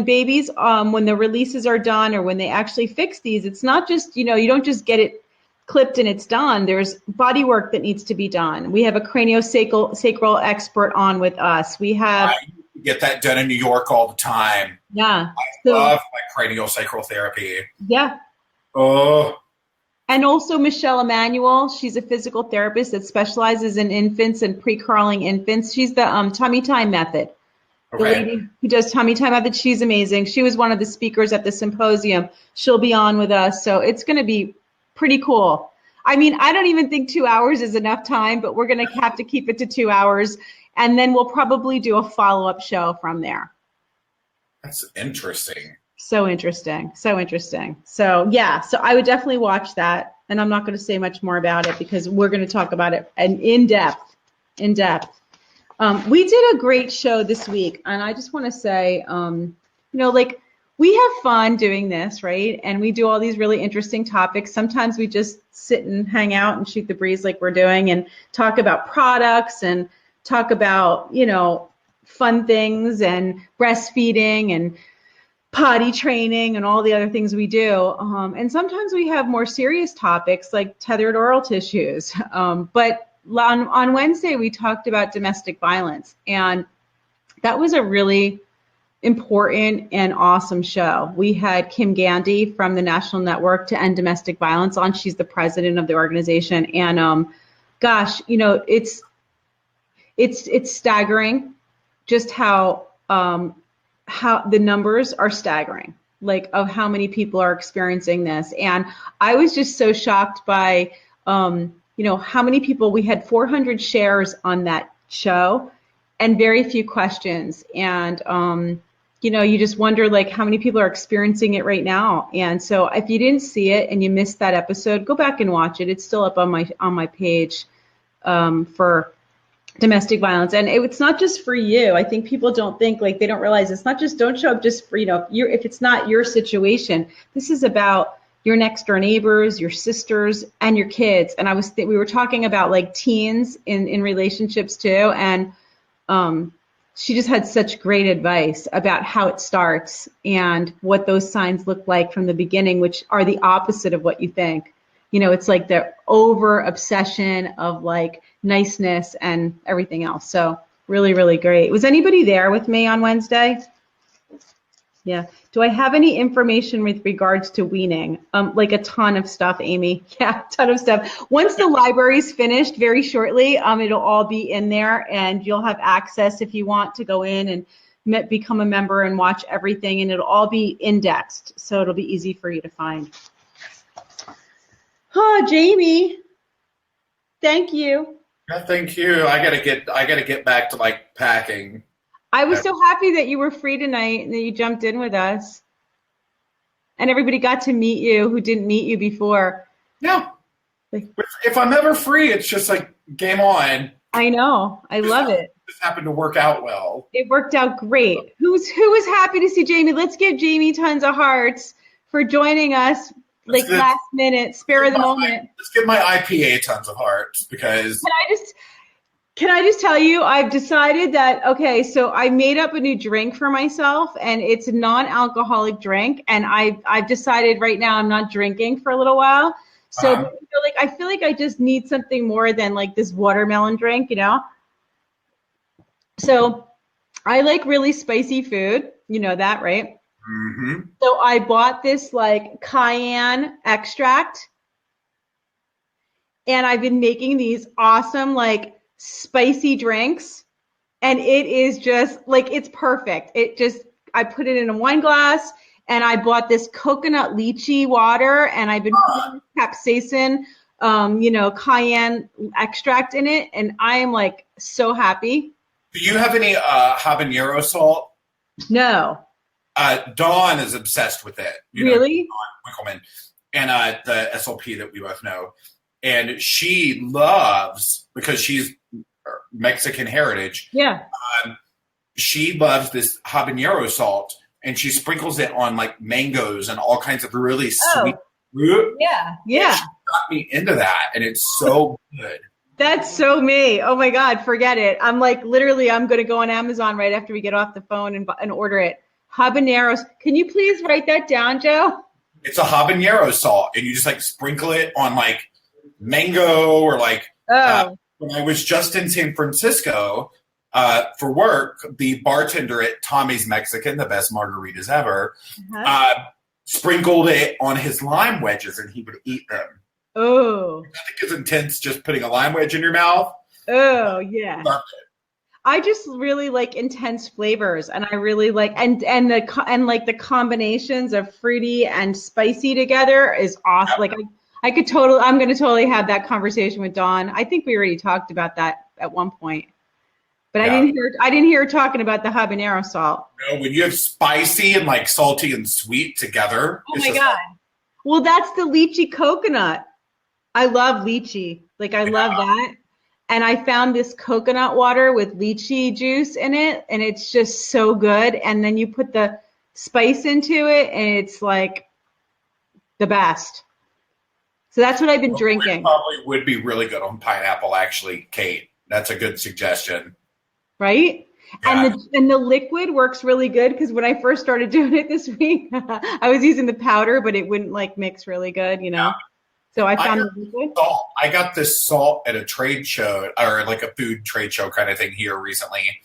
babies, when the releases are done or when they actually fix these, it's not just, you don't just get it clipped and it's done. There's body work that needs to be done. We have a craniosacral expert on with us. We have get that done in New York all the time. Yeah. I love my cranial sacral therapy. Yeah. Oh. And also Michelle Emanuel. She's a physical therapist that specializes in infants and pre-crawling infants. She's the tummy time method. The lady who does tummy time method, she's amazing. She was one of the speakers at the symposium. She'll be on with us. So it's going to be pretty cool. I mean, I don't even think 2 hours is enough time, but we're going to have to keep it to 2 hours. And then we'll probably do a follow-up show from there. That's interesting. So interesting. So interesting. So yeah, so I would definitely watch that. And I'm not going to say much more about it because we're going to talk about it in depth. We did a great show this week, and I just want to say, we have fun doing this, right? And we do all these really interesting topics. Sometimes we just sit and hang out and shoot the breeze like we're doing and talk about products and talk about, fun things and breastfeeding and potty training and all the other things we do. And sometimes we have more serious topics like tethered oral tissues. But on Wednesday, we talked about domestic violence, and that was a really important and awesome show. We had Kim Gandy from the National Network to End Domestic Violence on. She's the president of the organization. And it's staggering just how the numbers are staggering, like of how many people are experiencing this. And I was just so shocked by how many people. We had 400 shares on that show and very few questions. And, you just wonder like how many people are experiencing it right now. And so if you didn't see it and you missed that episode, go back and watch it. It's still up on my page for domestic violence. And it's not just for you. I think people don't think, like, they don't realize it's not just, don't show up just for, if it's not your situation. This is about your next door neighbors, your sisters, and your kids. And we were talking about like teens in relationships too. And she just had such great advice about how it starts and what those signs look like from the beginning, which are the opposite of what you think. It's like the over obsession of like niceness and everything else. So really, really great. Was anybody there with me on Wednesday? Yeah. Do I have any information with regards to weaning? Like a ton of stuff, Amy. Yeah, a ton of stuff. Once the library's finished very shortly, it'll all be in there and you'll have access if you want to go in and become a member and watch everything, and it'll all be indexed. So it'll be easy for you to find. Oh, Jamie. Thank you. Yeah, thank you. I gotta get back to like packing. I was so happy that you were free tonight and that you jumped in with us. And everybody got to meet you who didn't meet you before. Yeah. If I'm ever free, it's just like game on. I know. I love it. Just happened to work out well. It worked out great. Who was happy to see Jamie? Let's give Jamie tons of hearts for joining us last minute, spare of the moment. Let's give my IPA tons of hearts because Can I just tell you, I've decided that, okay, so I made up a new drink for myself, and it's a non-alcoholic drink, and I've decided right now I'm not drinking for a little while. So I feel like I just need something more than like this watermelon drink, So I like really spicy food. You know that, right? Mm-hmm. So I bought this like cayenne extract, and I've been making these awesome like spicy drinks, and it is just like, it's perfect. I put it in a wine glass, and I bought this coconut lychee water, and I've been putting capsaicin, cayenne extract in it, and I am like so happy. Do you have any habanero salt? No. Dawn is obsessed with it. Really? Dawn Winkleman, and the SLP that we both know. And she loves, because she's Mexican heritage. Yeah. She loves this habanero salt, and she sprinkles it on like mangoes and all kinds of really sweet fruit. Yeah. And she got me into that, and it's so good. That's so me. Oh my God, forget it. I'm like, literally, I'm going to go on Amazon right after we get off the phone and order it. Habaneros. Can you please write that down, Joe? It's a habanero salt, and you just like sprinkle it on like mango or like when I was just in San Francisco, for work, the bartender at Tommy's Mexican, the best margaritas ever, sprinkled it on his lime wedges, and he would eat them. Oh. I think it's intense just putting a lime wedge in your mouth. Oh, yeah. I just really like intense flavors, and I really like and the combinations of fruity and spicy together is awesome. Yep. Like I'm going to totally have that conversation with Dawn. I think we already talked about that at one point, but yeah. I didn't hear her talking about the habanero salt. No, when you have spicy and like salty and sweet together. Oh my God! Well, that's the lychee coconut. I love lychee. Like I love that. And I found this coconut water with lychee juice in it, and it's just so good. And then you put the spice into it, and it's like the best. So that's what I've been drinking. It probably would be really good on pineapple, actually, Kate. That's a good suggestion. Right? Yeah. And the liquid works really good because when I first started doing it this week, I was using the powder, but it wouldn't like mix really good, you know? Yeah. So I found the liquid. Salt. I got this salt at a trade show or like a food trade show kind of thing here recently.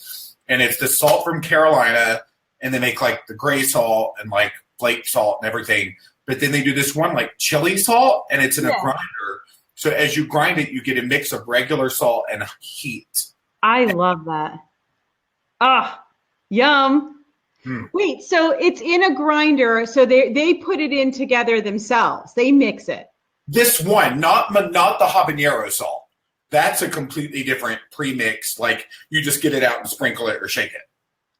And it's the salt from Carolina, and they make like the gray salt and like flake salt and everything. But then they do this one like chili salt, and it's in a grinder. So as you grind it, you get a mix of regular salt and heat. I love that. Ah, yum. Wait, so it's in a grinder. So they put it in together themselves. They mix it. This one, not the habanero salt. That's a completely different pre-mix. Like you just get it out and sprinkle it or shake it.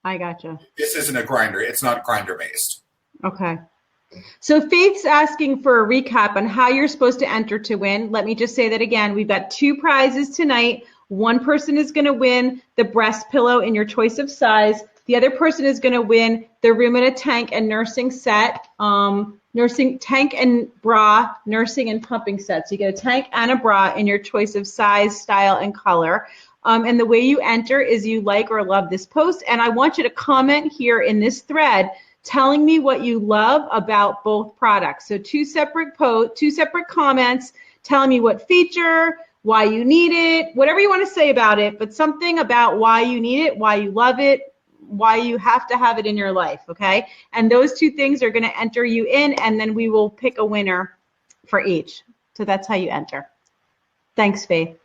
I gotcha. This isn't a grinder. It's not grinder based. Okay. So Faith's asking for a recap on how you're supposed to enter to win. Let me just say that again. We've got 2 prizes tonight. One person is going to win the breast pillow in your choice of size. The other person is going to win the Rumina tank and nursing set. Nursing tank and bra, nursing and pumping sets. You get a tank and a bra in your choice of size, style, and color. And the way you enter is you like or love this post. And I want you to comment here in this thread telling me what you love about both products. So 2 separate comments telling me what feature, why you need it, whatever you want to say about it, but something about why you need it, why you love it, why you have to have it in your life, okay? And those 2 things are going to enter you in, and then we will pick a winner for each. So that's how you enter. Thanks, Faith.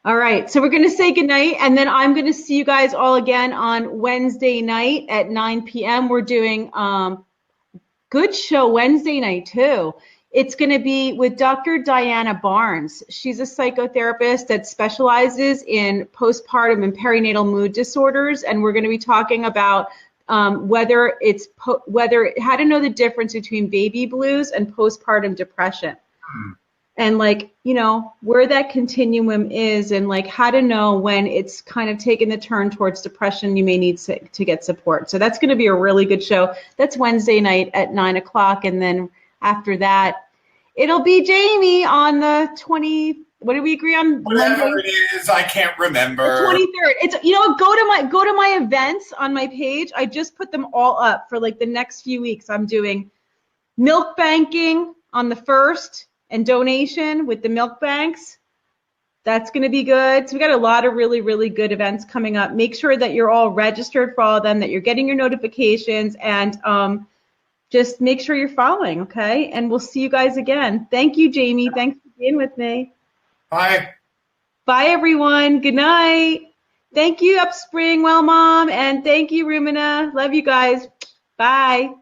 All right, so we're going to say goodnight, and then I'm going to see you guys all again on Wednesday night at 9 p.m. We're doing good show Wednesday night, too. It's going to be with Dr. Diana Barnes. She's a psychotherapist that specializes in postpartum and perinatal mood disorders, and we're going to be talking about how to know the difference between baby blues and postpartum depression, and like where that continuum is, and like how to know when it's kind of taken the turn towards depression. You may need to get support. So that's going to be a really good show. That's Wednesday night at 9:00, and then after that, it'll be Jamie on the 20. What did we agree on? Whatever Monday? It is, I can't remember. The 23rd. It's go to my events on my page. I just put them all up for like the next few weeks. I'm doing milk banking on the 1st and donation with the milk banks. That's going to be good. So we got a lot of really, really good events coming up. Make sure that you're all registered for all of them, that you're getting your notifications, and just make sure you're following, okay? And we'll see you guys again. Thank you, Jamie. Thanks for being with me. Bye. Bye, everyone. Good night. Thank you, Upspring, Well Mom, and thank you, Rumina. Love you guys. Bye.